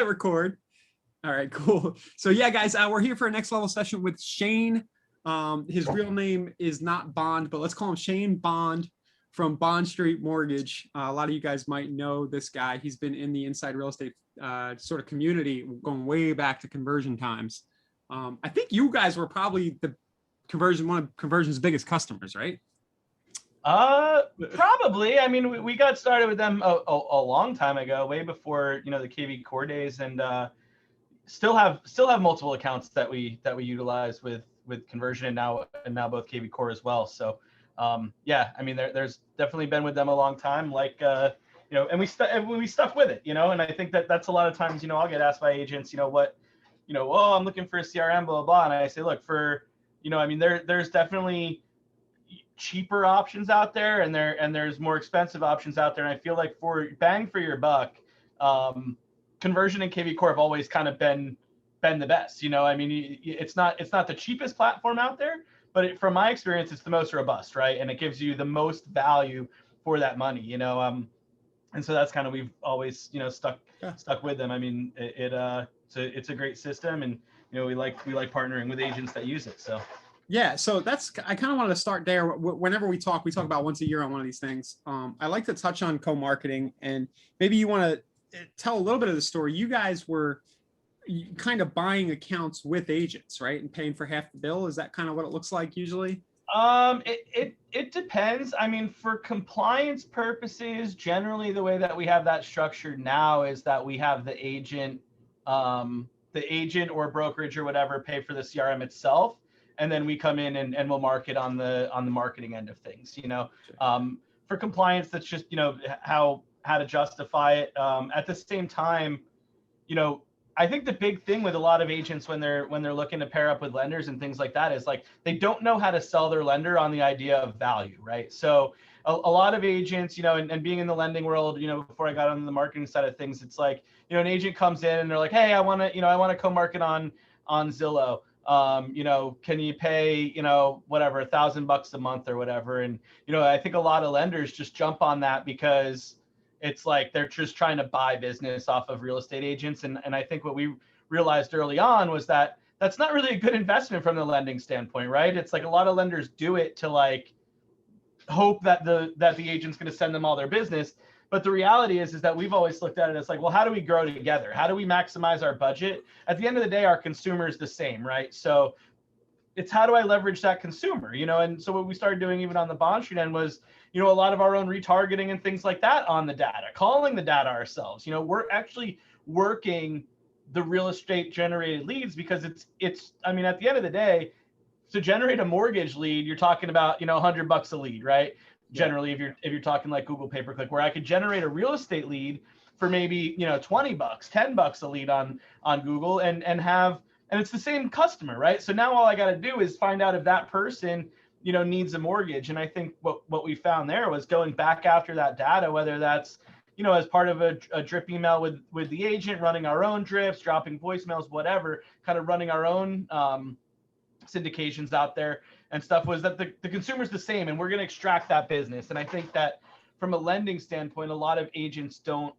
record. All right, cool. So yeah, guys, we're here for a next level session with Shane. His real name is not Bond, but let's call him Shane Bond from Bond Street Mortgage. A lot of you guys might know this guy. He's been in the inside real estate sort of community going way back to conversion times. I think you guys were probably one of conversion's biggest customers, right? Probably. I mean, we got started with them a long time ago, way before, the KV Core days, and still have multiple accounts that we utilize with conversion and now both KV Core as well. So yeah, I mean, there's definitely been with them a long time, like and we stuck with it, and I think that's a lot of times, I'll get asked by agents, oh, I'm looking for a CRM, blah, blah, blah. And I say, look, for, I mean, there's definitely cheaper options out there, and there's more expensive options out there. And I feel like for bang for your buck, conversion and KV Core have always kind of been the best. I mean, it's not the cheapest platform out there, but from my experience, it's the most robust, right? And it gives you the most value for that money, and so that's kind of, we've always, stuck with them. I mean, it's a great system, and we like partnering with agents that use it. So yeah, so I kind of wanted to start there. Whenever we talk about once a year on one of these things. I like to touch on co-marketing, and maybe you want to tell a little bit of the story. You guys were kind of buying accounts with agents, right, and paying for half the bill. Is that kind of what it looks like usually? It depends. I mean, for compliance purposes, generally the way that we have that structured now is that we have the agent or brokerage or whatever pay for the CRM itself, and then we come in and we'll market on the marketing end of things. For compliance, that's just how to justify it. At the same time, I think the big thing with a lot of agents when they're looking to pair up with lenders and things like that is, like, they don't know how to sell their lender on the idea of value, right? So a lot of agents, and being in the lending world, before I got on the marketing side of things, it's like, an agent comes in and they're like, hey, I want to co-market on Zillow. Can you pay, whatever, $1,000 a month or whatever? And, I think a lot of lenders just jump on that because it's like they're just trying to buy business off of real estate agents. And I think what we realized early on was that that's not really a good investment from the lending standpoint, right? It's like a lot of lenders do it to, like, hope that the agent's going to send them all their business. But the reality is that we've always looked at it as like, well, how do we grow together? How do we maximize our budget? At the end of the day, our consumer is the same, right? So it's, how do I leverage that consumer, And so what we started doing even on the Bond Street end was, a lot of our own retargeting and things like that on the data, calling the data ourselves. We're actually working the real estate generated leads, because it's, I mean, at the end of the day, to generate a mortgage lead, you're talking about, $100 a lead, right? Generally, if you're talking like Google pay-per-click, where I could generate a real estate lead for maybe, $20, $10 a lead on Google, and it's the same customer, right? So now all I got to do is find out if that person, needs a mortgage. And I think what we found there was going back after that data, whether that's, as part of a drip email with the agent, running our own drips, dropping voicemails, whatever, kind of running our own syndications out there and stuff, was that the consumer's the same, and we're going to extract that business. And I think that from a lending standpoint, a lot of agents don't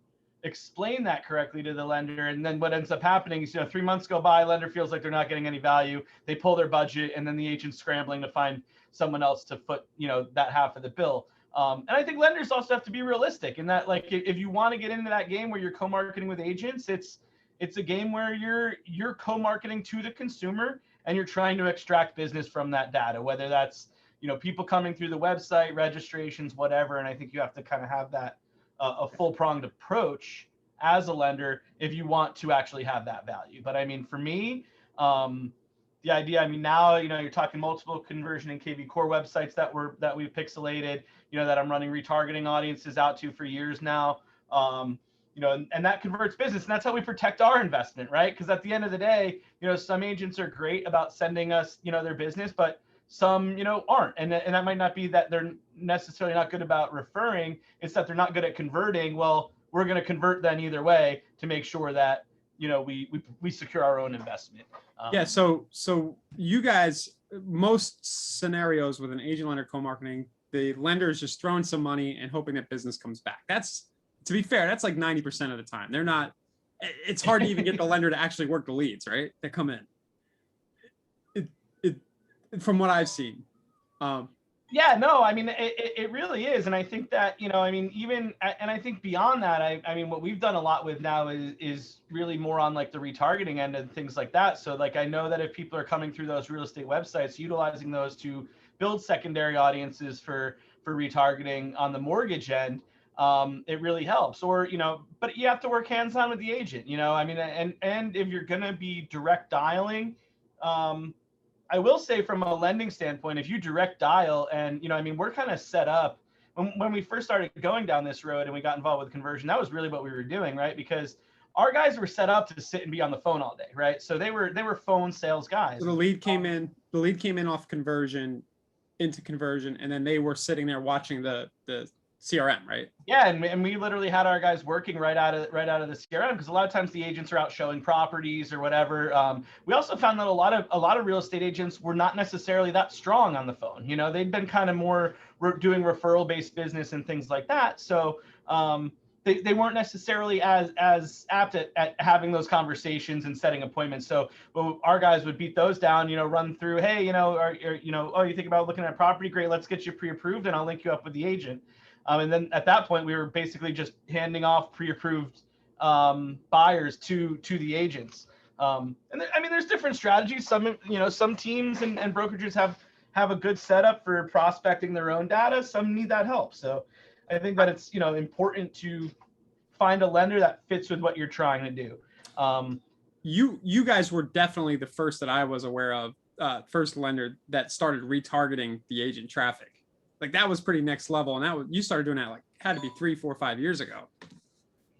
explain that correctly to the lender. And then what ends up happening is, 3 months go by, lender feels like they're not getting any value. They pull their budget, and then the agent's scrambling to find someone else to foot, that half of the bill. And I think lenders also have to be realistic in that, like, if you want to get into that game where you're co-marketing with agents, it's a game where you're co-marketing to the consumer, and you're trying to extract business from that data, whether that's, people coming through the website, registrations, whatever. And I think you have to kind of have that a full-pronged approach as a lender if you want to actually have that value. But I mean, for me, the idea, I mean, now, you're talking multiple conversion and KV Core websites that we've pixelated, that I'm running retargeting audiences out to for years now. And that converts business, and that's how we protect our investment, right? Because at the end of the day, some agents are great about sending us, their business, but some, aren't. And that might not be that they're necessarily not good about referring. It's that they're not good at converting. Well, we're going to convert then either way to make sure that, we secure our own investment. Yeah. So you guys, most scenarios with an agent lender co-marketing, the lender is just throwing some money and hoping that business comes back. That's, to be fair, that's like 90% of the time. They're not it's hard to even get the lender to actually work the leads, right? That come in. It from what I've seen. Yeah, no, I mean, it really is. And I think that, I mean, and I think beyond that, I mean, what we've done a lot with now is really more on like the retargeting end and things like that. So like, I know that if people are coming through those real estate websites, utilizing those to build secondary audiences for retargeting on the mortgage end, it really helps. Or, but you have to work hands-on with the agent, I mean, and if you're going to be direct dialing, I will say from a lending standpoint, if you direct dial and, I mean, we're kind of set up when we first started going down this road and we got involved with conversion, that was really what we were doing, right? Because our guys were set up to sit and be on the phone all day, right? So they were phone sales guys. So the lead came in off conversion into conversion, and then they were sitting there watching the CRM, right? Yeah, and we literally had our guys working right out of the CRM, because a lot of times the agents are out showing properties or whatever. We also found that a lot of real estate agents were not necessarily that strong on the phone. They'd been kind of more doing referral based business and things like that. So they weren't necessarily as apt at having those conversations and setting appointments. So our guys would beat those down, run through, hey, oh, you think about looking at property? Great, let's get you pre-approved and I'll link you up with the agent. And then at that point, we were basically just handing off pre-approved buyers to the agents. I mean, there's different strategies. Some teams and brokerages have a good setup for prospecting their own data. Some need that help. So I think that it's important to find a lender that fits with what you're trying to do. You guys were definitely the first that I was aware of, first lender that started retargeting the agent traffic. Like that was pretty next level, and you started doing that like had to be 3, 4, 5 years ago.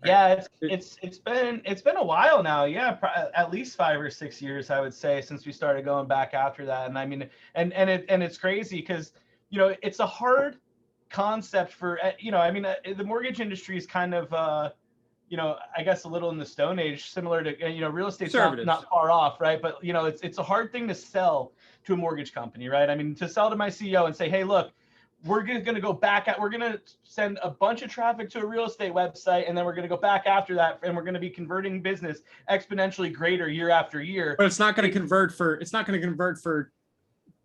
Right? Yeah, it's been a while now. Yeah, at least 5 or 6 years, I would say, since we started going back after that. And I mean, and it's crazy because it's a hard concept for I mean, the mortgage industry is kind of I guess a little in the Stone Age, similar to real estate's not far off, right? But it's a hard thing to sell to a mortgage company, right? I mean, to sell to my CEO and say, hey, look, we're going to go back we're going to send a bunch of traffic to a real estate website, and then we're going to go back after that, and we're going to be converting business exponentially greater year after year. But it's not going to convert for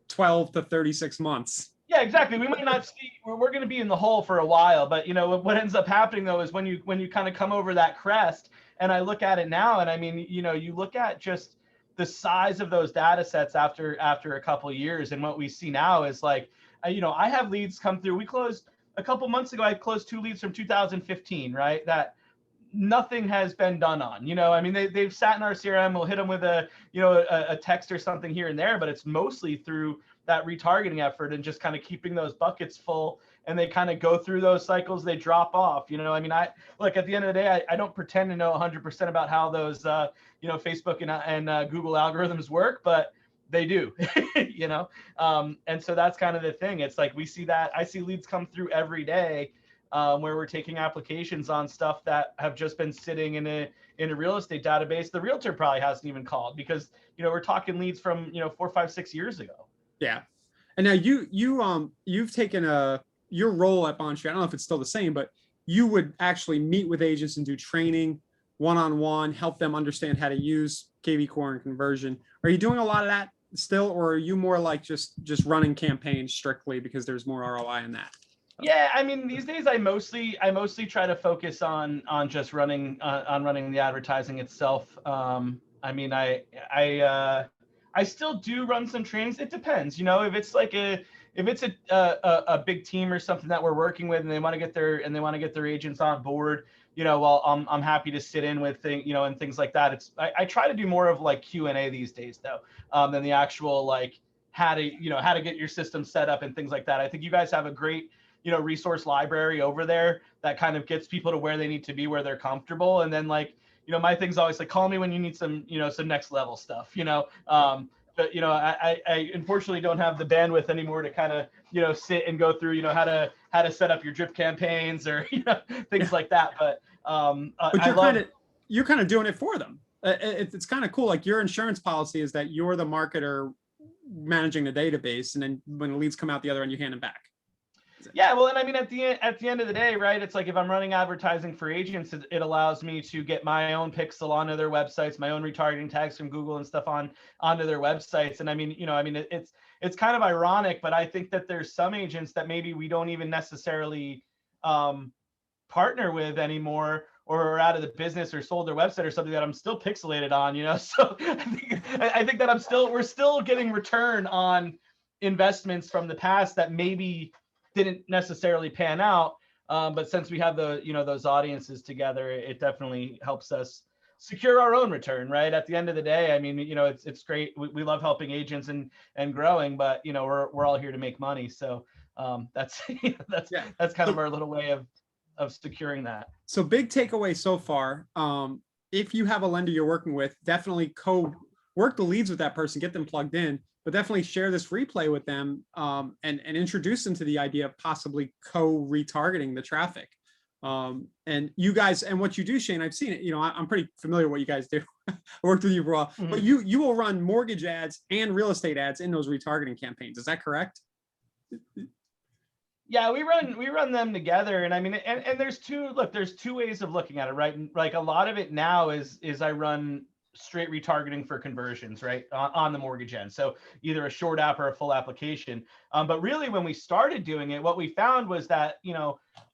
12 to 36 months. Yeah, exactly. We might not see, we're going to be in the hole for a while, but what ends up happening though is when you kind of come over that crest, and I look at it now, and I mean, you look at just the size of those data sets after a couple of years, and what we see now is like, I have leads come through. We closed a couple months ago. I closed 2 leads from 2015, right? That nothing has been done on. I mean, they've sat in our CRM. We'll hit them with a text or something here and there, but it's mostly through that retargeting effort and just kind of keeping those buckets full. And they kind of go through those cycles. They drop off. I mean, at the end of the day, I don't pretend to know 100% about how those Facebook and Google algorithms work, but they do, and so that's kind of the thing. It's like, I see leads come through every day where we're taking applications on stuff that have just been sitting in a real estate database. The realtor probably hasn't even called because, we're talking leads from, 4, 5, 6 years ago. Yeah. And now you've taken your role at Bond Street. I don't know if it's still the same, but you would actually meet with agents and do training one-on-one, help them understand how to use KV Core and conversion. Are you doing a lot of that still, or are you more like just running campaigns strictly because there's more ROI in that? Yeah, I mean, these days I mostly try to focus on just running the advertising itself. I mean, I still do run some trainings. It depends, if it's like if it's a big team or something that we're working with and they want to get their agents on board, well, I'm happy to sit in with things, and things like that. I try to do more of like Q&A these days though, than the actual like how to get your system set up and things like that. I think you guys have a great resource library over there that kind of gets people to where they need to be, where they're comfortable. And then like, my thing's always like, call me when you need some next level stuff, but I unfortunately don't have the bandwidth anymore to kind of sit and go through how to set up your drip campaigns or things like that. But you're kind of doing it for them. It's kind of cool. Like your insurance policy is that you're the marketer managing the database, and then when the leads come out the other end, you hand them back. Yeah, well, and I mean, at the end of the day, right? It's like if I'm running advertising for agents, it allows me to get my own pixel onto their websites, my own retargeting tags from Google and stuff onto their websites. And I mean, it's kind of ironic, but I think that there's some agents that maybe we don't even necessarily partner with anymore, or are out of the business or sold their website or something, that I'm still pixelated on, So I think that we're still getting return on investments from the past that maybe didn't necessarily pan out. But since we have those audiences together, it definitely helps us secure our own return, right? At the end of the day, I mean, it's great. We love helping agents and growing, but we're all here to make money. So that's that's kind of our little way of securing that. So big takeaway so far. If you have a lender you're working with, definitely work the leads with that person, get them plugged in, but definitely share this replay with them and introduce them to the idea of possibly retargeting the traffic. And you guys, and what you do, Shane, I've seen it, I'm pretty familiar with what you guys do. I worked with you for a while, but you will run mortgage ads and real estate ads in those retargeting campaigns. Is that correct? Yeah, we run them together. And I mean, and there's two ways of looking at it, right? Like a lot of it now is I run straight retargeting for conversions, right? On the mortgage end. So either a short app or a full application. But really when we started doing it, what we found was that,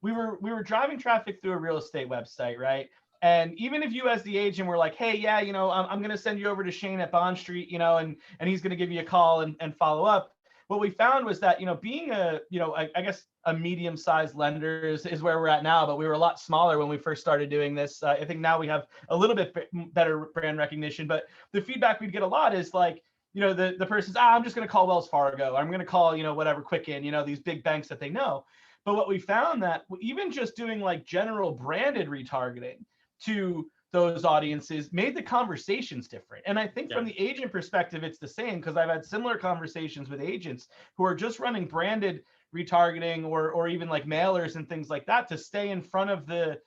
we were driving traffic through a real estate website, right? And even if you as the agent were like, hey, yeah, I'm going to send you over to Shane at Bond Street, and he's going to give you a call and follow up. What we found was that, being I guess a medium-sized lender is where we're at now, but we were a lot smaller when we first started doing this. I think now we have a little bit better brand recognition, but the feedback we'd get a lot is like, the person's, I'm just going to call Wells Fargo. I'm going to call, whatever, Quicken, these big banks that they know. But what we found that even just doing like general branded retargeting to those audiences made the conversations different. And I think from the agent perspective, it's the same, because I've had similar conversations with agents who are just running branded retargeting or even like mailers and things like that to stay in front of the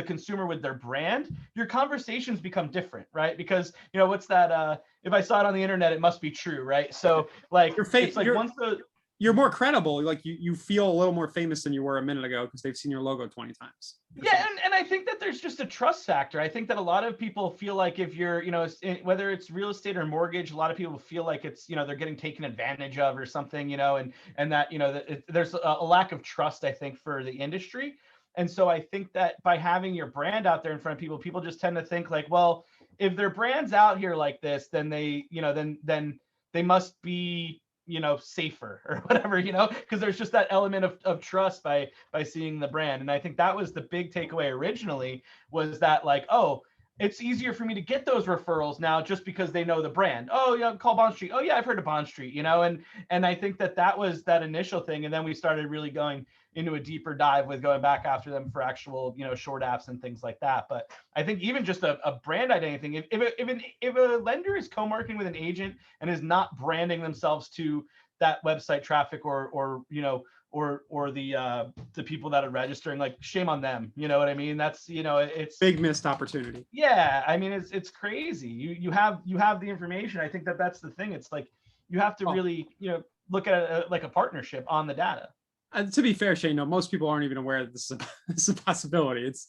consumer with their brand. Your conversations become different, right? Because what's that? If I saw it on the internet, it must be true, right? So like it's like you're more credible. Like you feel a little more famous than you were a minute ago because they've seen your logo 20 times. Yeah, and I think that there's just a trust factor. I think that a lot of people feel like if you're, whether it's real estate or mortgage, a lot of people feel like it's, they're getting taken advantage of or something, and that, there's a lack of trust, I think, for the industry. And so I think that by having your brand out there in front of people just tend to think like, well, if their brand's out here like this, then they, then they must be, safer or whatever, because there's just that element of trust by seeing the brand. And I think that was the big takeaway originally, was that like, oh, it's easier for me to get those referrals now just because they know the brand. Oh, yeah, call Bond Street. Oh yeah, I've heard of Bond Street, and I think that was that initial thing. And then we started really going into a deeper dive with going back after them for actual, short apps and things like that. But I think even just a brand identity thing, if a lender is co-marketing with an agent and is not branding themselves to that website traffic or the people that are registering, like, shame on them. You know what I mean? That's, it's big missed opportunity. Yeah. I mean, it's crazy. You have the information. I think that's the thing. It's like, you have to really, look at it like a partnership on the data. To be fair, Shane, no, most people aren't even aware that this is a possibility. It's,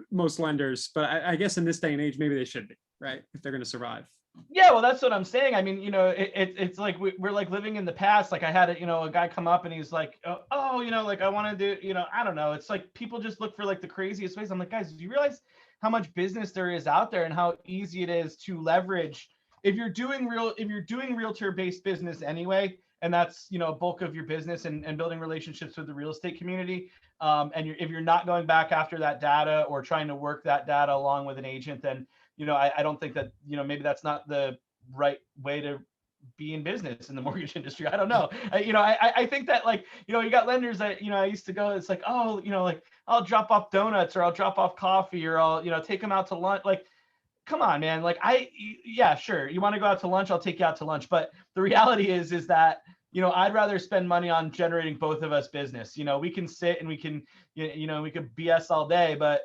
most lenders, but I guess in this day and age, maybe they should be, right? If they're going to survive. Yeah, well, that's what I'm saying. I mean, it's like we're like living in the past. Like I had a guy come up and he's like, oh, like I want to do, I don't know. It's like people just look for like the craziest ways. I'm like, guys, do you realize how much business there is out there and how easy it is to leverage if you're doing realtor-based business anyway, and that's a bulk of your business and building relationships with the real estate community. And if you're not going back after that data or trying to work that data along with an agent, then I don't think that, maybe that's not the right way to be in business in the mortgage industry. I don't know. I think that, like, you got lenders that, I used to go, it's like, oh, like I'll drop off donuts or I'll drop off coffee or I'll, take them out to lunch. Like, come on, man. Like yeah, sure. You want to go out to lunch? I'll take you out to lunch. But the reality is that, I'd rather spend money on generating both of us business. We can sit and we can, we could BS all day, but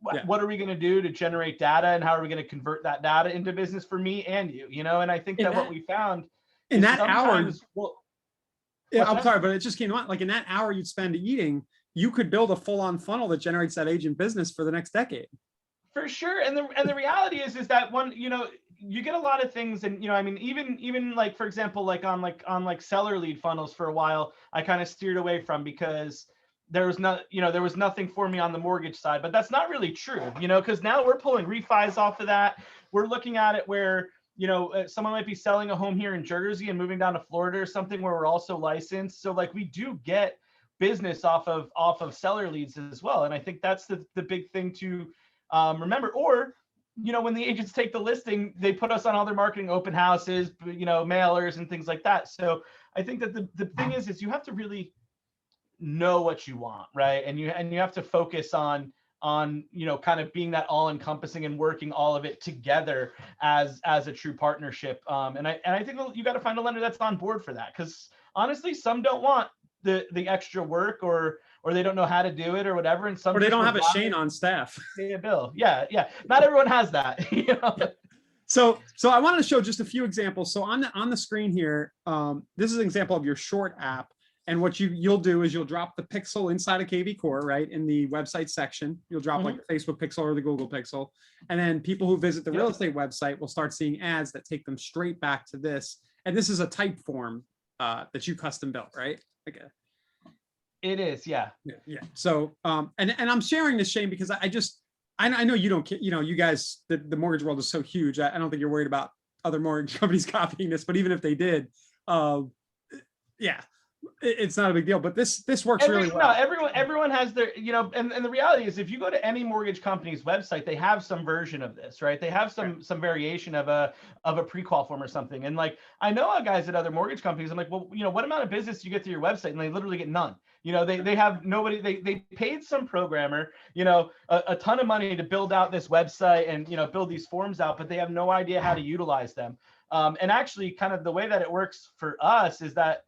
what are we going to do to generate data, and how are we going to convert that data into business for me and you, and I think that what we found in that hour, Yeah, What's I'm that? sorry, but it just came to mind. Like in that hour you'd spend eating, you could build a full-on funnel that generates that agent business for the next decade. For sure. And the reality is that one, you get a lot of things, and I mean, even like, for example, like seller lead funnels for a while, I kind of steered away from, because there was not, there was nothing for me on the mortgage side. But that's not really true, because now we're pulling refis off of that. We're looking at it where, someone might be selling a home here in Jersey and moving down to Florida or something, where we're also licensed. So like, we do get business off of seller leads as well. And I think that's the big thing to remember. Or, when the agents take the listing, they put us on all their marketing open houses, mailers and things like that. So I think that the thing is you have to really know what you want, right? And you have to focus on kind of being that all encompassing and working all of it together as a true partnership. And I think you got to find a lender that's on board for that, because honestly, some don't want the extra work, or they don't know how to do it or whatever, and some Or they just don't would have a rather Shane on staff. pay a bill. Yeah. Not everyone has that. So I wanted to show just a few examples. So on the screen here, this is an example of your short app. And what you'll do is you'll drop the pixel inside of KV Core, right, in the website section. You'll drop like the Facebook pixel or the Google pixel. And then people who visit the real estate website will start seeing ads that take them straight back to this. And this is a type form that you custom built, right? Okay. It is, yeah. Yeah. So, and I'm sharing this, Shane, because I know you don't, you guys, the mortgage world is so huge. I don't think you're worried about other mortgage companies copying this, but even if they did, yeah, it's not a big deal. But this works really well. No, everyone has their, and the reality is, if you go to any mortgage company's website, they have some version of this, right? They have some variation of a pre-qual form or something. And like, I know guys at other mortgage companies, I'm like, well, what amount of business do you get through your website? And they literally get none. They have nobody, they paid some programmer, a ton of money to build out this website and, build these forms out, but they have no idea how to utilize them. And actually, kind of the way that it works for us is that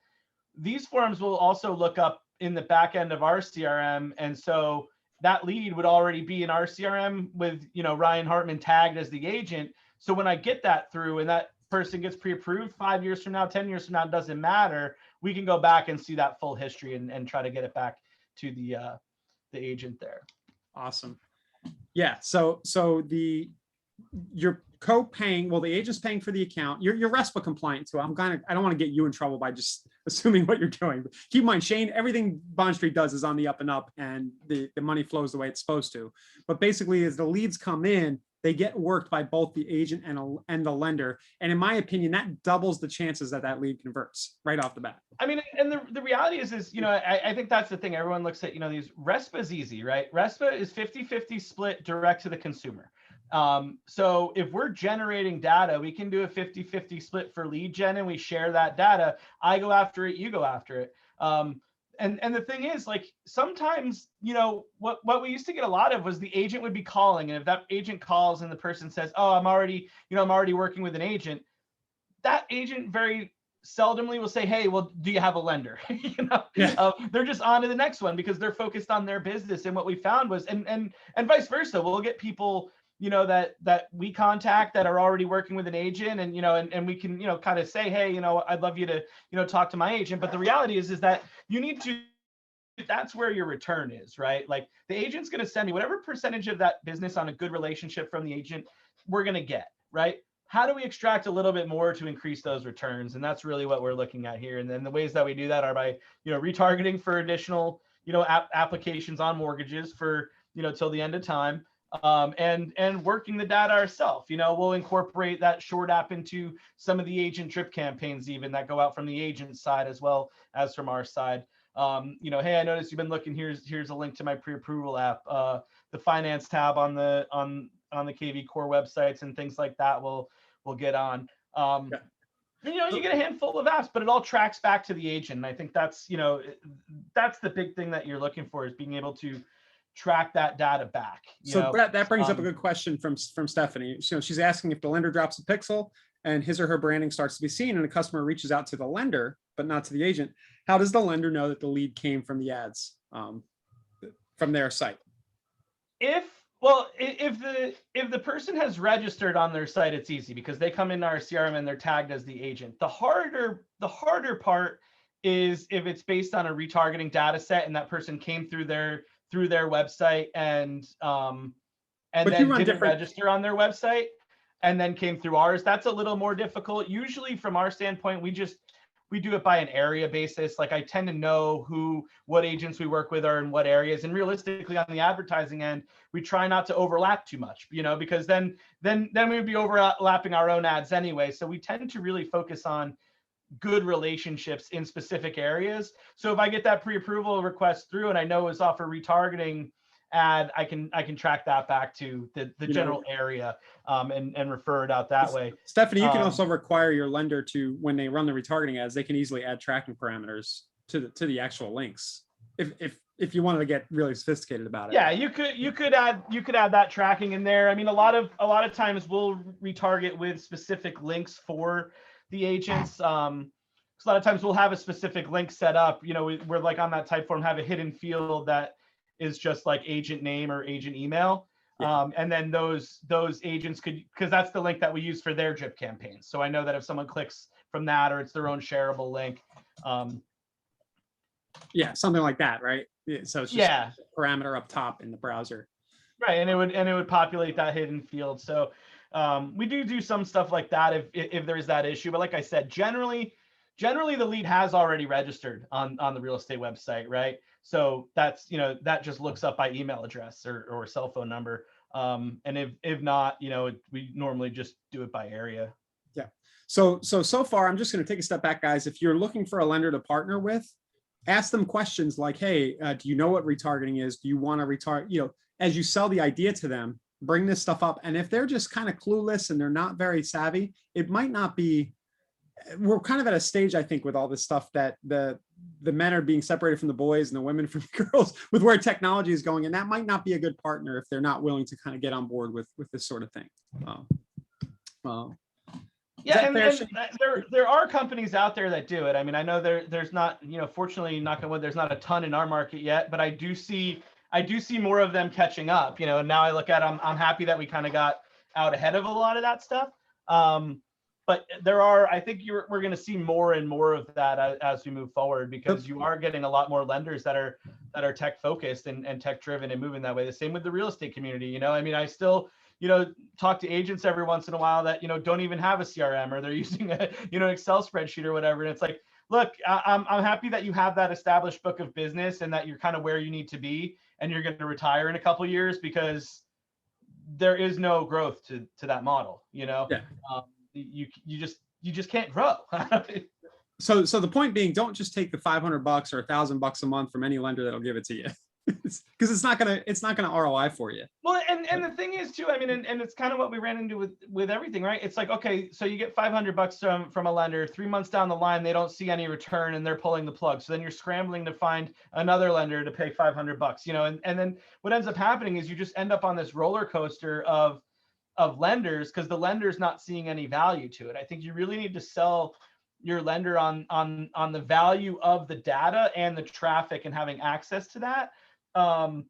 these forms will also look up in the back end of our CRM. And so that lead would already be in our CRM with, Ryan Hartman tagged as the agent. So when I get that through and that person gets pre-approved 5 years from now, 10 years from now, it doesn't matter. We can go back and see that full history and try to get it back to the agent there. Awesome. Yeah. So you're co-paying, well, the agent's paying for the account. You're RESPA compliant too. I don't want to get you in trouble by just assuming what you're doing. But keep in mind, Shane, everything Bond Street does is on the up and up, and the money flows the way it's supposed to. But basically, as the leads come in, they get worked by both the agent and the lender. And in my opinion, that doubles the chances that lead converts right off the bat. I mean, and the reality is, I think that's the thing. Everyone looks at, these RESPA is easy, right? RESPA is 50-50 split direct to the consumer. So if we're generating data, we can do a 50-50 split for lead gen, and we share that data. I go after it, you go after it. And the thing is, like, sometimes, what we used to get a lot of was the agent would be calling. And if that agent calls and the person says, oh, I'm already working with an agent, that agent very seldomly will say, hey, well, do you have a lender? They're just on to the next one because they're focused on their business. And what we found was, and vice versa, we'll get people, that we contact that are already working with an agent, and, and we can, kind of say, hey, I'd love you to, talk to my agent. But the reality is that you need to, that's where your return is, right? Like, the agent's going to send you whatever percentage of that business on a good relationship from the agent we're going to get, right? How do we extract a little bit more to increase those returns? And that's really what we're looking at here. And then the ways that we do that are by, retargeting for additional, applications on mortgages for, till the end of time. And working the data ourselves. We'll incorporate that short app into some of the agent drip campaigns, even that go out from the agent side as well as from our side. Hey, I noticed you've been looking. Here's a link to my pre-approval app. The finance tab on the KV Core websites and things like that we'll get on. You get a handful of apps, but it all tracks back to the agent. And I think that's the big thing that you're looking for, is being able to track that data back. So Brett, that brings up a good question from Stephanie. She's asking if the lender drops a pixel and his or her branding starts to be seen, and a customer reaches out to the lender but not to the agent, how does the lender know that the lead came from the ads from their site? If the person has registered on their site, it's easy because they come into our CRM and they're tagged as the agent. The harder part is if it's based on a retargeting data set and that person came through their website and But you then run didn't different. register on their website and then came through ours. That's a little more difficult. Usually from our standpoint, we do it by an area basis. Like I tend to know what agents we work with are in what areas. And realistically on the advertising end, we try not to overlap too much, because then we would be overlapping our own ads anyway. So we tend to really focus on good relationships in specific areas. So if I get that pre-approval request through and I know it's off a retargeting ad, I can track that back to the general area and refer it out that way. Stephanie, you can also require your lender to, when they run the retargeting ads, they can easily add tracking parameters to the actual links if you wanted to get really sophisticated about it. Yeah, you could add that tracking in there. I mean, a lot of times we'll retarget with specific links for the agents. A lot of times we'll have a specific link set up. We're like on that type form, have a hidden field that is just like agent name or agent email. Yeah. And then those agents could, because that's the link that we use for their drip campaigns. So I know that if someone clicks from that or it's their own shareable link. Yeah, something like that, right? So it's just a parameter up top in the browser. Right, and it would populate that hidden field. So we do some stuff like that if there's that issue. But like I said, generally the lead has already registered on the real estate website, right? So that's, that just looks up by email address or cell phone number. And if not, we normally just do it by area. Yeah. So far, I'm just going to take a step back, guys. If you're looking for a lender to partner with, ask them questions like, hey, do you know what retargeting is? Do you want to retarget? As you sell the idea to them, bring this stuff up. And if they're just kind of clueless and they're not very savvy, it might not be. We're kind of at a stage, I think, with all this stuff that the men are being separated from the boys and the women from girls with where technology is going. And that might not be a good partner if they're not willing to kind of get on board with this sort of thing. Yeah, and there are companies out there that do it. I mean, I know there's not, fortunately, knock on wood, there's not a ton in our market yet, but I do see more of them catching up. And now I look at them, I'm happy that we kind of got out ahead of a lot of that stuff. But I think we're going to see more and more of that as we move forward, because you are getting a lot more lenders that are tech focused and tech driven and moving that way. The same with the real estate community. I mean, I still, talk to agents every once in a while that, don't even have a CRM, or they're using a, an Excel spreadsheet or whatever. And it's like, look, I'm happy that you have that established book of business and that you're kind of where you need to be and you're going to retire in a couple of years, because there is no growth to that model, Yeah. You just can't grow. So the point being, don't just take the $500 or $1,000 a month from any lender that'll give it to you, because it's not gonna ROI for you. Well, and the thing is too, I mean, and it's kind of what we ran into with everything, right? It's like, okay, so you get $500 from a lender, 3 months down the line, they don't see any return and they're pulling the plug. So then you're scrambling to find another lender to pay $500, and then what ends up happening is you just end up on this roller coaster of lenders, because the lender's not seeing any value to it. I think you really need to sell your lender on the value of the data and the traffic and having access to that. And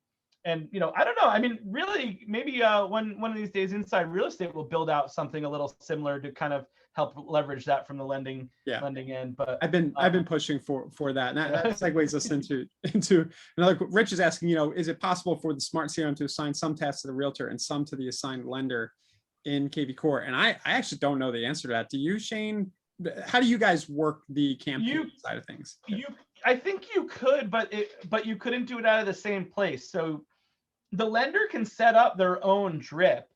I don't know. I mean, really, maybe one of these days, Inside Real Estate will build out something a little similar to kind of help leverage that from the lending end. But I've been pushing for that, and that segues us into another. Rich is asking, is it possible for the Smart CRM to assign some tasks to the realtor and some to the assigned lender in KV Core? And I actually don't know the answer to that. Do you, Shane? How do you guys work the campaign side of things? I think you could, but you couldn't do it out of the same place. So the lender can set up their own drip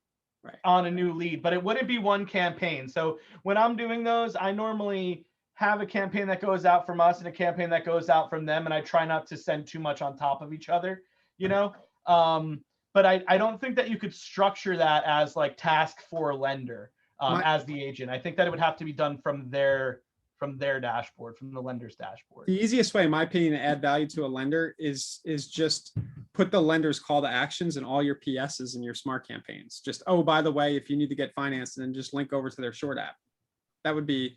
on a new lead, but it wouldn't be one campaign. So when I'm doing those, I normally have a campaign that goes out from us and a campaign that goes out from them, and I try not to send too much on top of each other, but I don't think that you could structure that as like task for a lender as the agent. I think that it would have to be done from their dashboard, from the lender's dashboard. The easiest way, in my opinion, to add value to a lender is just put the lender's call to actions in all your PSs and your smart campaigns. Just, oh, by the way, if you need to get financed, and then just link over to their short app. That would be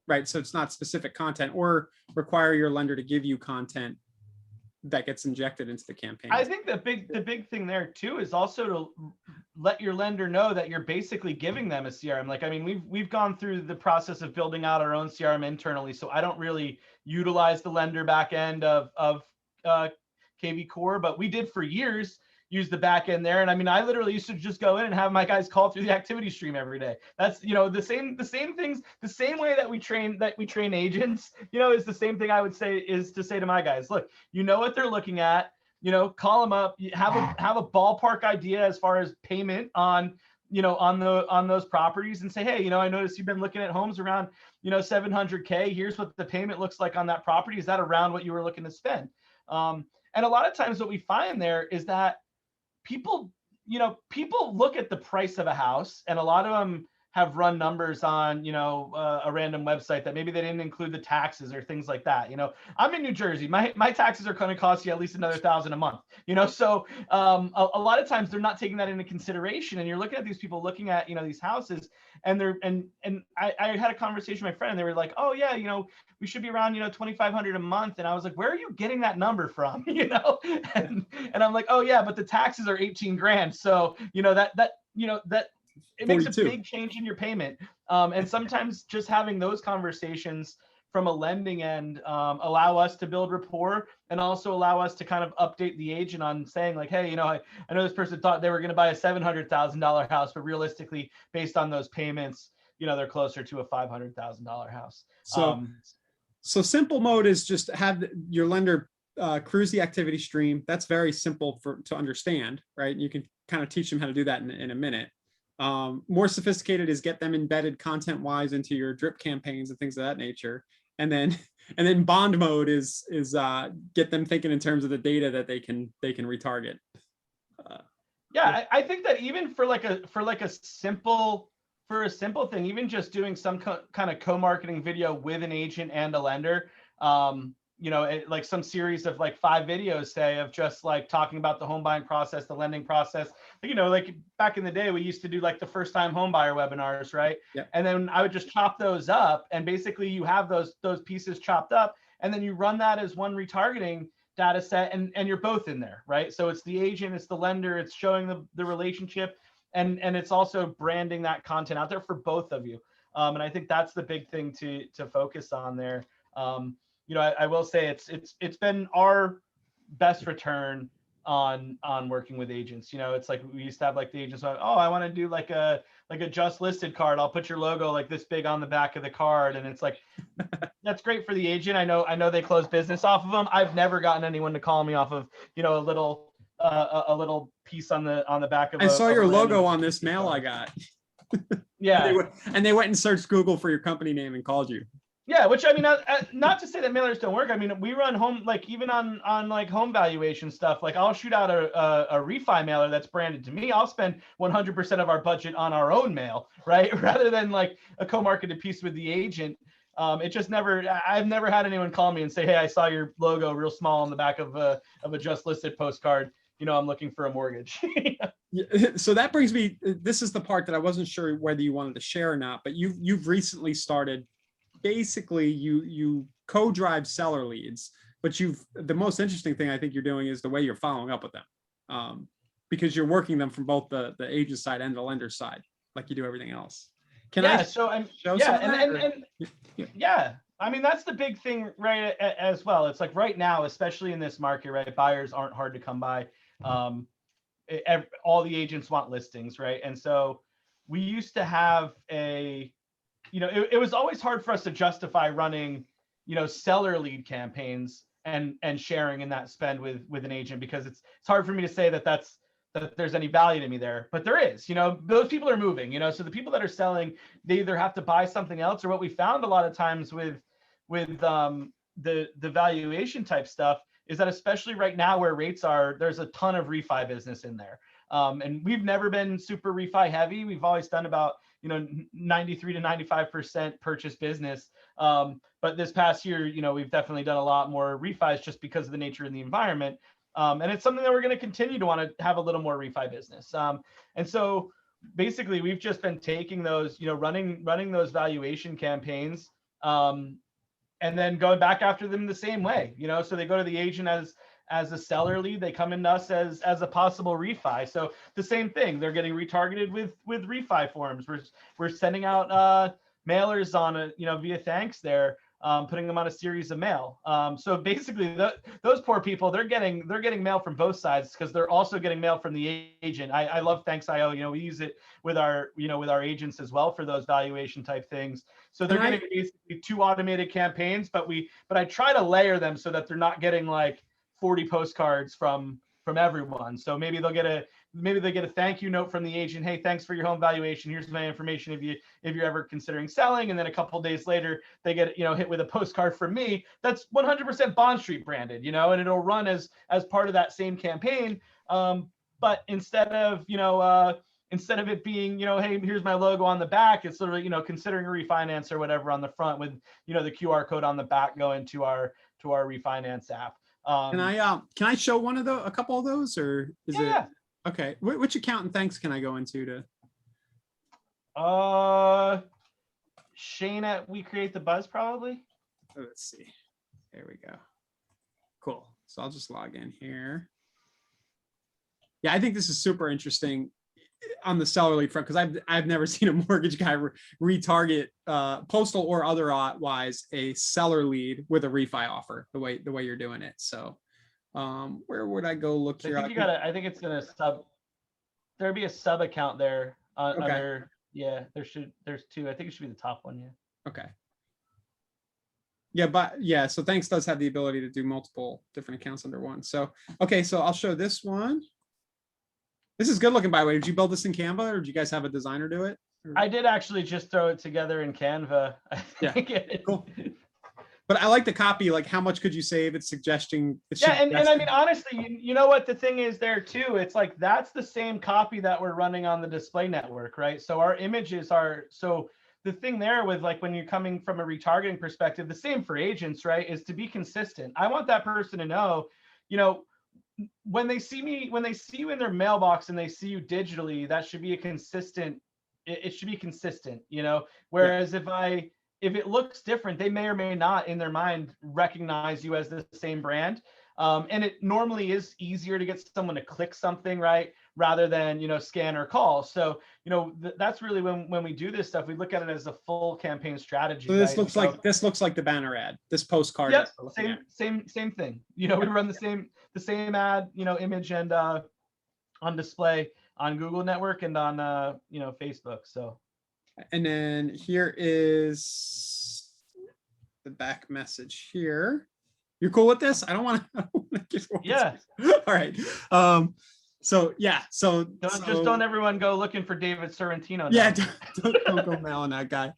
right. So it's not specific content, or require your lender to give you content that gets injected into the campaign. I think the big thing there too is also to let your lender know that you're basically giving them a CRM. Like, I mean, we've gone through the process of building out our own CRM internally, so I don't really utilize the lender back end of KV Core, but we did for years use the back end there. And I mean, I literally used to just go in and have my guys call through the activity stream every day. That's, you know, the same things, the same way that we train agents, you know, is the same thing I would say is to say to my guys, look, you know what they're looking at, you know, call them up, have a ballpark idea as far as payment on, you know, on those properties, and say, hey, you know, I noticed you've been looking at homes around, you know, 700K. Here's what the payment looks like on that property. Is that around what you were looking to spend? And a lot of times what we find there is that people look at the price of a house, and a lot of them have run numbers on, you know, a random website that maybe they didn't include the taxes or things like that. You know, I'm in New Jersey. My taxes are going to cost you at least another $1,000 a month, you know? So a lot of times they're not taking that into consideration. And you're looking at these people looking at, you know, these houses, and I had a conversation with my friend, and they were like, oh yeah, you know, we should be around, you know, 2,500 a month. And I was like, where are you getting that number from? You know? And I'm like, oh yeah, but the taxes are 18 grand. So, you know, that it makes 42. a big change in your payment. And sometimes just having those conversations from a lending end allow us to build rapport, and also allow us to kind of update the agent on saying like, hey, you know, I know this person thought they were going to buy a $700,000 house, but realistically, based on those payments, you know, they're closer to a $500,000 house. So simple mode is just have your lender cruise the activity stream. That's very simple to understand, right? You can kind of teach them how to do that in a minute. More sophisticated is get them embedded content wise into your drip campaigns and things of that nature. And then bond mode is get them thinking in terms of the data that they can retarget. Yeah, I think that even for a simple thing, even just doing some kind of co-marketing video with an agent and a lender, you know, like some series of like 5 videos, say, of just like talking about the home buying process, the lending process. You know, like back in the day, we used to do like the first time home buyer webinars, right? Yep. And then I would just chop those up, and basically you have those pieces chopped up, and then you run that as one retargeting data set, and you're both in there, right? So it's the agent, it's the lender, it's showing the relationship, and it's also branding that content out there for both of you. And I think that's the big thing to focus on there. You know, I will say it's been our best return on working with agents. You know, it's like we used to have like the agents like, oh, I want to do like a just listed card. I'll put your logo like this big on the back of the card. And it's like, that's great for the agent. I know they close business off of them. I've never gotten anyone to call me off of, you know, a little piece on the back of. I saw your logo on this mail I got. Yeah. and they went and searched Google for your company name and called you. Yeah, which I mean, not to say that mailers don't work. I mean, we run home, like even on like home valuation stuff. Like I'll shoot out a refi mailer that's branded to me. I'll spend 100% of our budget on our own mail, right? Rather than like a co-marketed piece with the agent. It just I've never had anyone call me and say, hey, I saw your logo real small on the back of a just listed postcard. You know, I'm looking for a mortgage. Yeah, so that brings me, this is the part that I wasn't sure whether you wanted to share or not, but you've recently started. Basically, you co-drive seller leads, but the most interesting thing I think you're doing is the way you're following up with them, because you're working them from both the agent side and the lender side, like you do everything else. Yeah, I mean, that's the big thing, right? As well, it's like right now, especially in this market, right? Buyers aren't hard to come by. All the agents want listings, right? And so we used to have you know, it was always hard for us to justify running, you know, seller lead campaigns and sharing in that spend with an agent, because it's hard for me to say that there's any value to me there, but there is. You know, those people are moving, you know, so the people that are selling, they either have to buy something else, or what we found a lot of times with the valuation type stuff is that, especially right now where rates are, there's a ton of refi business in there. And we've never been super refi heavy. We've always done about, you know, 93 to 95% purchase business. But this past year, you know, we've definitely done a lot more refis just because of the nature of the environment. And it's something that we're going to continue to want to have a little more refi business. And so basically we've just been taking those, you know, running those valuation campaigns, and then going back after them the same way, you know, so they go to the agent as a seller lead, they come into us as a possible refi. So the same thing, they're getting retargeted with refi forms. We're sending out mailers on via thanks there, putting them on a series of mail. So basically, those poor people, they're getting mail from both sides, because they're also getting mail from the agent. I love Thanks.io. We use it with our agents as well for those valuation type things. So they're getting basically 2 automated campaigns, but I try to layer them so that they're not getting like 40 postcards from everyone. So maybe they get a thank you note from the agent. Hey, thanks for your home valuation. Here's my information if you're ever considering selling. And then a couple of days later, they get hit with a postcard from me that's 100% Bond Street branded, and it'll run as part of that same campaign. But instead of it being, hey, here's my logo on the back, it's sort of, considering a refinance or whatever on the front with, the QR code on the back going to our refinance app. Can I show a couple of those, or is it? Yeah. Okay. Which account and thanks can I go into to? Shane at We Create the Buzz, probably. Let's see. There we go. Cool. So I'll just log in here. Yeah, I think this is super interesting on the seller lead front, because I've never seen a mortgage guy retarget postal or otherwise a seller lead with a refi offer the way you're doing it. So where would I go look here? I think it's gonna there'd be a sub account there Okay. under, yeah, there's 2. I think it should be the top one. Yeah. Okay. Yeah, but yeah, so Thanks does have the ability to do multiple different accounts under one. So okay, so I'll show this one. This is good looking, by the way. Did you build this in Canva, or did you guys have a designer do it? I did actually just throw it together in Canva. Yeah, cool. But I like the copy. Like, how much could you save? It's suggesting. And I mean, honestly, you know what the thing is there too? It's like, that's the same copy that we're running on the display network, right? So our images are, so the thing there with, like, when you're coming from a retargeting perspective, the same for agents, right, is to be consistent. I want that person to know, when they see you in their mailbox and they see you digitally, that should be a consistent, it should be consistent, whereas if it looks different, they may or may not in their mind recognize you as the same brand. And it normally is easier to get someone to click something, right, rather than, scan or call. So, that's really when we do this stuff, we look at it as a full campaign strategy. So this looks like the banner ad, this postcard. Yep, same thing. We run the same ad, image and on display on Google Network and on Facebook. So, and then here is the back message here. You're cool with this? I don't want to get one. Yeah. All right. So yeah. So don't everyone go looking for David Sorrentino. Yeah. Don't go mailing that guy.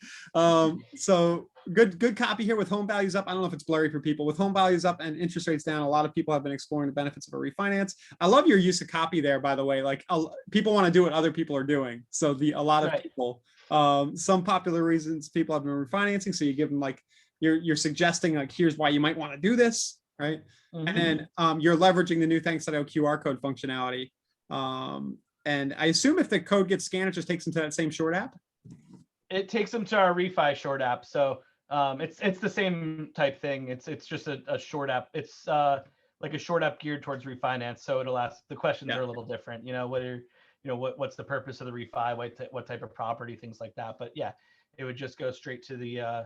So good copy here with home values up. I don't know if it's blurry for people. With home values up and interest rates down, a lot of people have been exploring the benefits of a refinance. I love your use of copy there, by the way. Like, people want to do what other people are doing. So a lot of people, some popular reasons people have been refinancing. So you give them, like, you're suggesting, like, here's why you might want to do this, right? Mm-hmm. And then you're leveraging the new Thanks.io QR code functionality. And I assume if the code gets scanned, it just takes them to that same short app. It takes them to our refi short app. So it's the same type thing. It's just a short app. It's like a short app geared towards refinance. So it'll ask, the questions are a little different. What's the purpose of the refi? What type of property, things like that. But yeah, it would just go straight to the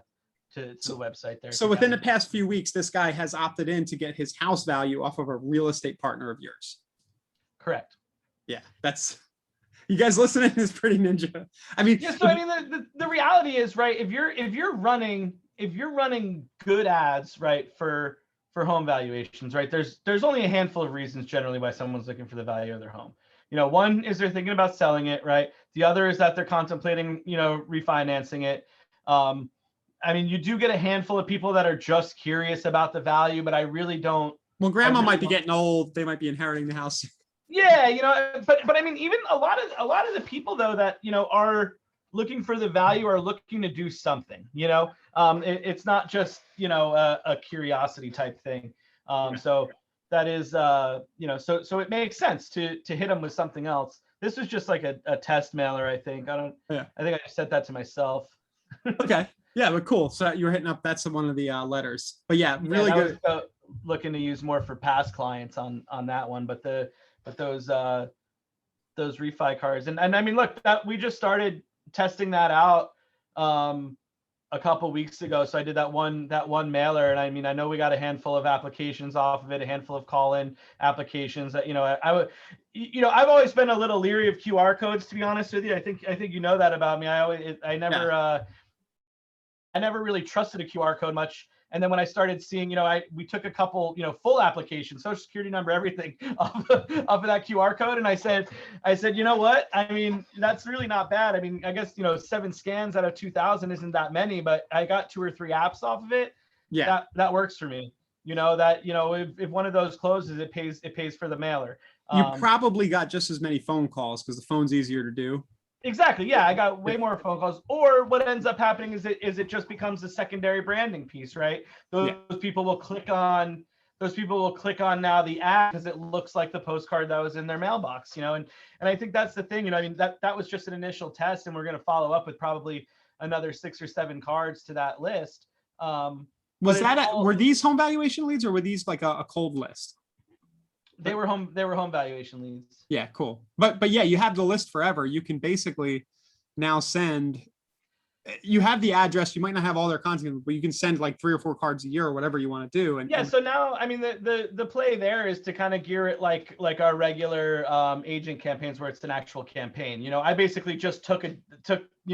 to the website there. So within the past few weeks, this guy has opted in to get his house value off of a real estate partner of yours. Correct. Yeah, you guys listening is pretty ninja. I mean, yeah. So I mean, the reality is, right, if you're running good ads, right, for home valuations, right, there's only a handful of reasons generally why someone's looking for the value of their home. One is they're thinking about selling it, right? The other is that they're contemplating, refinancing it. I mean, you do get a handful of people that are just curious about the value, but I really don't. Well, grandma might be getting old. They might be inheriting the house. Yeah, but I mean, even a lot of the people though that are looking for the value are looking to do something. It's not just a curiosity type thing. So that is so it makes sense to hit them with something else. This was just like a test mailer, I think. I think I just sent that to myself. Okay. Yeah, but cool. So you were hitting up, that's one of the letters. But yeah, really good. looking to use more for past clients on that one. But those refi cards, and I mean, look, that we just started testing that out a couple weeks ago. So I did that one mailer, and I mean, I know we got a handful of applications off of it, a handful of call-in applications that, you know, I would, you know, I've always been a little leery of QR codes, to be honest with you. I think you know that about me. I never really trusted a QR code much. And then when I started seeing, you know, we took a couple, you know, full applications, social security number, everything off of that QR code. And I said, you know what? I mean, that's really not bad. I mean, I guess, you know, 7 scans out of 2,000 isn't that many, but I got 2 or 3 apps off of it. Yeah. That works for me. You know, that, you know, if one of those closes, it pays for the mailer. You probably got just as many phone calls because the phone's easier to do. Exactly. Yeah, I got way more phone calls. Or what ends up happening is it just becomes a secondary branding piece, right? Those people will click on now the ad because it looks like the postcard that was in their mailbox, you know. And I think that's the thing, you know. I mean, that was just an initial test, and we're going to follow up with probably another 6 or 7 cards to that list. Were these home valuation leads, or were these like a cold list? They were home valuation leads. Yeah, cool. But yeah, you have the list forever. You can basically now send, you have the address, you might not have all their content, but you can send like 3 or 4 cards a year or whatever you want to do. And so now, I mean, the play there is to kind of gear it like our regular agent campaigns where it's an actual campaign. You know, I basically just took you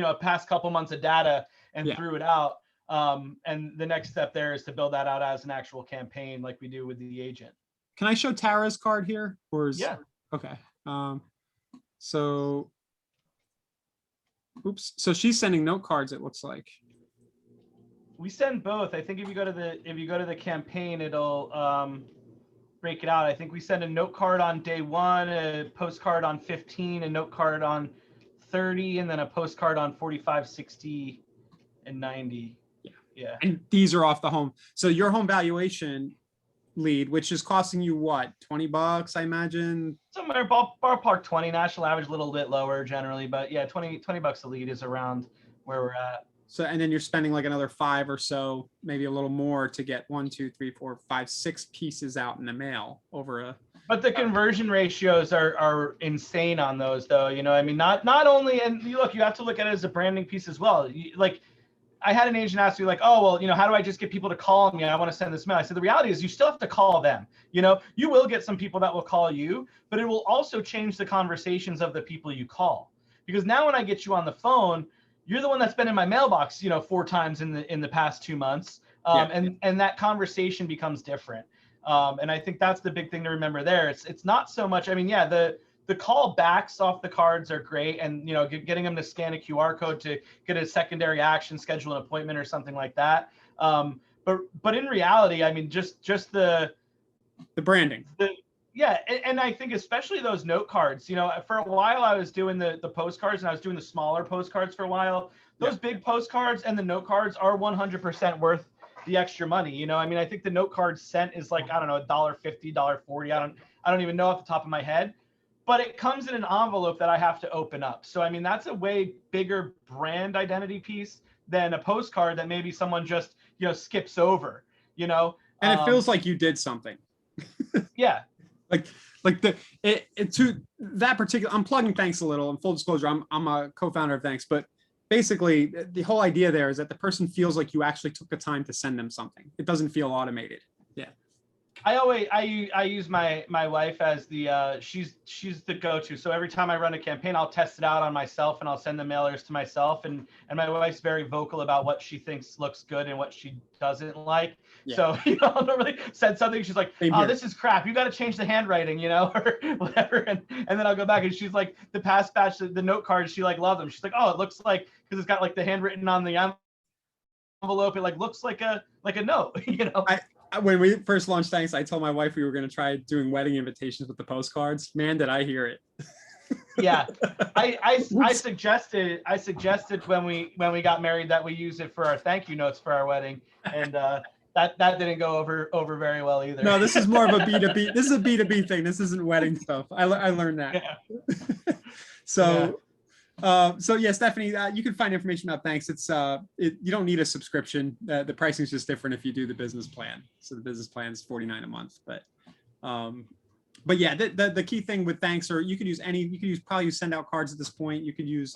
know, a past couple months of data and threw it out. And the next step there is to build that out as an actual campaign like we do with the agent. Can I show Tara's card here? Yeah. Okay. So, oops. So she's sending note cards, it looks like. We send both. I think if you go to the campaign, it'll break it out. I think we send a note card on day 1, a postcard on 15, a note card on 30, and then a postcard on 45, 60, and 90. Yeah. And these are off the home. So your home valuation lead, which is costing you what, $20, I imagine? Somewhere ballpark 20. National average a little bit lower generally, but yeah, $20 a lead is around where we're at. So, and then you're spending like another 5 or so, maybe a little more to get 1, 2, 3, 4, 5, 6 pieces out in the mail over a. But the conversion ratios are insane on those, though. You know, I mean, not only, and look, you have to look at it as a branding piece as well. Like, I had an agent ask me like, oh, well, you know, how do I just get people to call me? I want to send this mail. I said, the reality is you still have to call them. You know, you will get some people that will call you, but it will also change the conversations of the people you call. Because now when I get you on the phone, you're the one that's been in my mailbox, you know, 4 times in the past 2 months. And that conversation becomes different. And I think that's the big thing to remember there. It's not so much, I mean, yeah, the call backs off the cards are great, and you know, getting them to scan a QR code to get a secondary action, schedule an appointment or something like that. But in reality, I mean, just the branding. And I think especially those note cards. You know, for a while I was doing the postcards, and I was doing the smaller postcards for a while. Those big postcards and the note cards are 100% worth the extra money. You know, I mean, I think the note card cent is like, I don't know, $1.50, $1.40. I don't even know off the top of my head. But it comes in an envelope that I have to open up. So, I mean, that's a way bigger brand identity piece than a postcard that maybe someone just, you know, skips over, you know? And it feels like you did something. Yeah. Like to that particular, I'm plugging Thanks a little, and full disclosure, I'm a co-founder of Thanks, but basically the whole idea there is that the person feels like you actually took the time to send them something. It doesn't feel automated. Yeah. I use my wife as the she's the go-to. So every time I run a campaign, I'll test it out on myself, and I'll send the mailers to myself. And my wife's very vocal about what she thinks looks good and what she doesn't like. Yeah. So, you know, I'll normally send something. She's like, oh, this is crap. You got to change the handwriting, you know, or whatever. And then I'll go back, and she's like, the past batch, the note cards, she like loved them. She's like, oh, it looks like, because it's got like the handwritten on the envelope, it like looks like a note, you know. When we first launched Thanks, I told my wife we were going to try doing wedding invitations with the postcards. Man, did I hear it. Yeah. I suggested when we got married that we use it for our thank you notes for our wedding. And that didn't go over very well either. No, this is more of a B2B. This is a B2B thing. This isn't wedding stuff. I learned that. Yeah. So, So yeah, Stephanie, you can find information about Thanks. You don't need a subscription. The pricing is just different if you do the business plan. So the business plan is $49 a month, but yeah, the key thing with Thanks, or you could use probably use send out cards at this point. You could use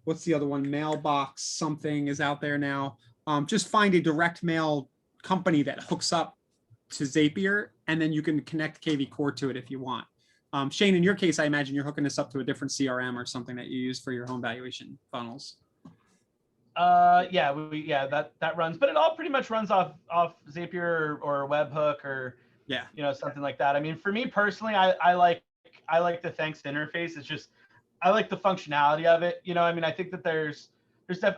what's the other one? Mailbox something is out there now. Just find a direct mail company that hooks up to Zapier, and then you can connect KV Core to it if you want. Shane, in your case, I imagine you're hooking this up to a different CRM or something that you use for your home valuation funnels. Yeah, that runs, but it all pretty much runs off Zapier or Webhook or something like that. I mean, for me personally, I like the Thanks interface. It's just I like the functionality of it. I mean, I think that there's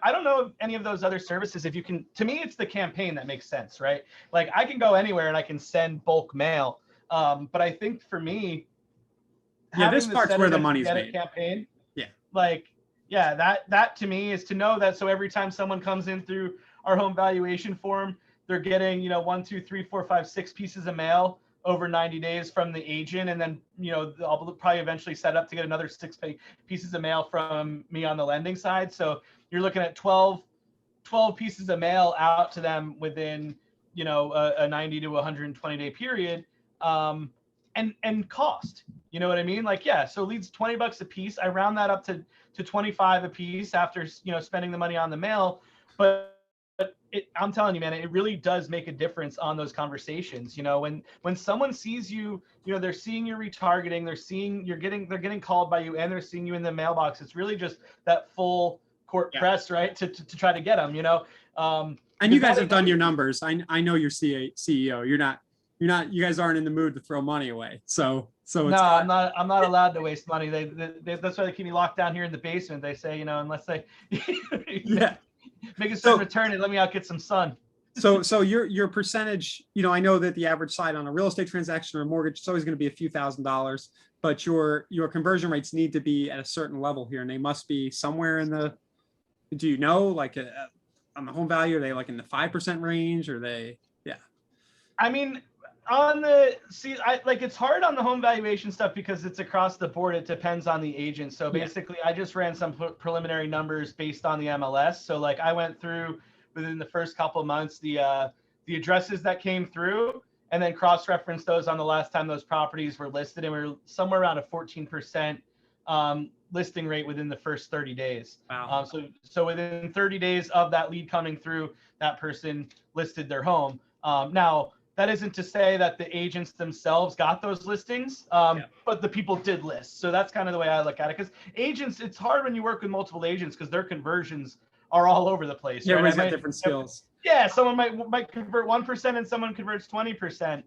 I don't know of any of those other services. If you can, to me, it's the campaign that makes sense, right? Like I can go anywhere and I can send bulk mail. But I think for me, this part's where the money's made. Campaign, yeah, that to me is to know that. So every time someone comes in through our home valuation form, they're getting 1, 2, 3, 4, 5, 6 pieces of mail over 90 days from the agent, and then I'll probably eventually set up to get another 6 pieces of mail from me on the lending side. So you're looking at 12 pieces of mail out to them within a 90 to 120 day period, and cost. You know what I mean? Like, yeah, so leads $20 a piece. I round that up to 25 a piece after spending the money on the mail, but I'm telling you, man, it really does make a difference on those conversations. When someone sees you, they're seeing your retargeting, they're getting called by you, and they're seeing you in the mailbox. It's really just that full court press, right? To try to get them, and you guys have done your numbers. I know you're CEO. You're not, you guys aren't in the mood to throw money away. So no, I'm not allowed to waste money. They that's why they keep me locked down here in the basement. They say, unless they make a certain return and let me out get some sun. So your percentage, I know that the average side on a real estate transaction or a mortgage is always going to be a few $1,000s, but your conversion rates need to be at a certain level here, and they must be somewhere in the, do you know, like on the home value, are they like in the 5% range, or they? Yeah. I mean, it's hard on the home valuation stuff because it's across the board. It depends on the agent. So basically, I just ran some preliminary numbers based on the MLS. So like I went through within the first couple of months the addresses that came through, and then cross-referenced those on the last time those properties were listed, and we were somewhere around a 14% listing rate within the first 30 days. Wow. So within 30 days of that lead coming through, that person listed their home. Now, that isn't to say that the agents themselves got those listings, but the people did list. So that's kind of the way I look at it. Because agents, it's hard when you work with multiple agents because their conversions are all over the place. Yeah, everybody's got different skills. Yeah, someone might convert 1% and someone converts 20%.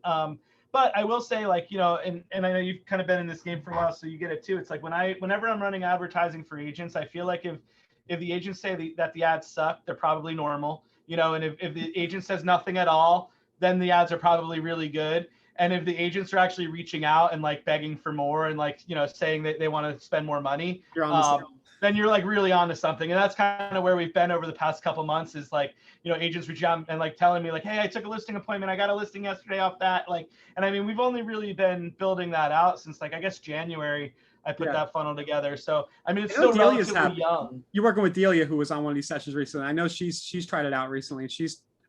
But I will say, like, and I know you've kind of been in this game for a while, so you get it too. It's like whenever I'm running advertising for agents, I feel like if the agents say that the ads suck, they're probably normal. And if the agent says nothing at all, then the ads are probably really good. And if the agents are actually reaching out and like begging for more and like, saying that they want to spend more money, then you're like really onto something. And that's kind of where we've been over the past couple months is like, agents reach out and like telling me like, hey, I took a listing appointment. I got a listing yesterday off that. Like, and I mean, we've only really been building that out since like, I guess January, I put that funnel together. So, I mean, it's still relatively young. You're working with Delia, who was on one of these sessions recently. I know she's tried it out recently, and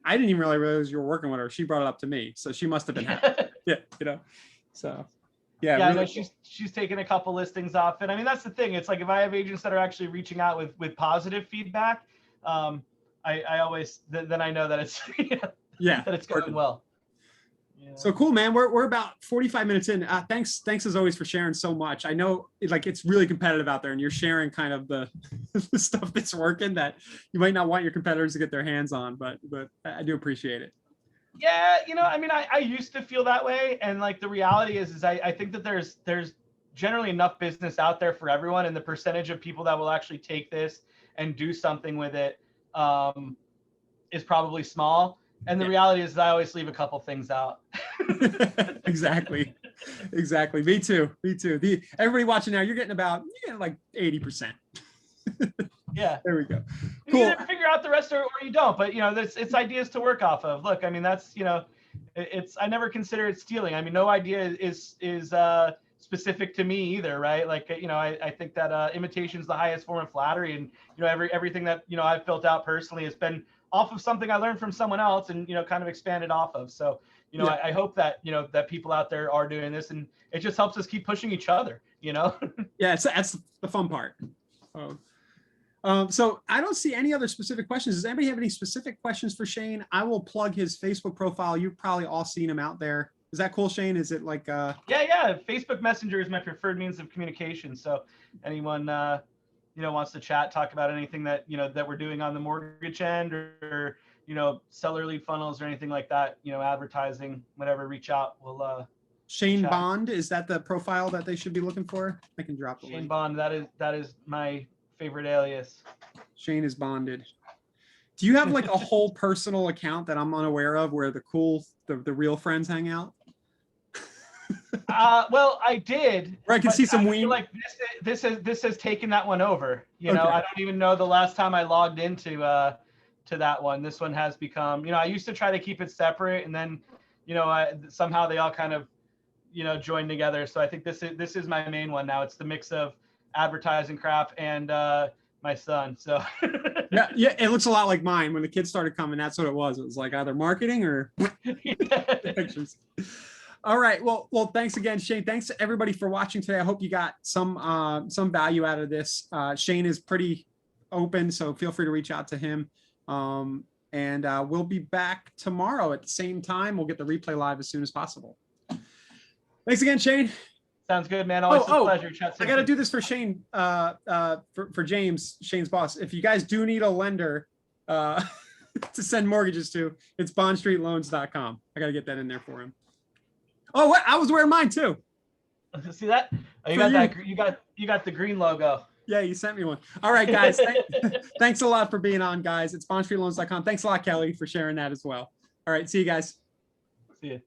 I didn't even really realize you were working with her. She brought it up to me, so she must have been happy. Yeah, so yeah. Yeah, really I know she's taken a couple listings off, and I mean that's the thing. It's like if I have agents that are actually reaching out with positive feedback, I always then I know that it's that it's going well. Yeah. So cool, man. We're about 45 minutes in. Thanks as always for sharing so much. I know it's really competitive out there, and you're sharing kind of the stuff that's working that you might not want your competitors to get their hands on, but I do appreciate it. Yeah, I mean, I used to feel that way, and like the reality is I think that there's generally enough business out there for everyone, and the percentage of people that will actually take this and do something with it is probably small. And the reality is I always leave a couple things out. Exactly. Me too. Everybody watching now, you're getting like 80%. Yeah. There we go. Cool. You either figure out the rest or you don't, but it's ideas to work off of. Look, I mean, that's, I never consider it stealing. I mean, no idea is specific to me either, right? Like, I think that imitation is the highest form of flattery, and everything that I've built out personally has been off of something I learned from someone else, and kind of expanded off of. So Yeah. I hope that that people out there are doing this, and it just helps us keep pushing each other. Yeah, that's the fun part. So I don't see any other specific questions. Does anybody have any specific questions for Shane? I will plug his Facebook profile. You've probably all seen him out there. Is that cool, Shane? Is it like Yeah. Facebook Messenger is my preferred means of communication. So anyone wants to chat, talk about anything that that we're doing on the mortgage end, or seller lead funnels or anything like that, advertising, whatever, reach out. We'll Shane chat. Bond? Is that the profile that they should be looking for? I can drop the Shane link. Bond, that is my favorite alias. Shane is bonded. Do you have like a whole personal account that I'm unaware of where the real friends hang out? Well, I did. Where I can see some I ween. feel like this has taken that one over. Okay. I don't even know the last time I logged into to that one. This one has become. I used to try to keep it separate, and then somehow they all kind of joined together. So I think this is my main one now. It's the mix of advertising crap and my son. So yeah, it looks a lot like mine. When the kids started coming, that's what it was. It was like either marketing or pictures. All right. Well, thanks again, Shane. Thanks to everybody for watching today. I hope you got some value out of this. Shane is pretty open, so feel free to reach out to him. And we'll be back tomorrow at the same time. We'll get the replay live as soon as possible. Thanks again, Shane. Sounds good, man. Always a pleasure. Chat soon. I got to do this for Shane, for James, Shane's boss. If you guys do need a lender to send mortgages to, it's bondstreetloans.com. I got to get that in there for him. Oh, what? I was wearing mine too. See that? Oh, you got the green logo. Yeah, you sent me one. All right, guys. Thanks a lot for being on, guys. It's bondstreetloans.com. Thanks a lot, Kelly, for sharing that as well. All right, see you guys. See you.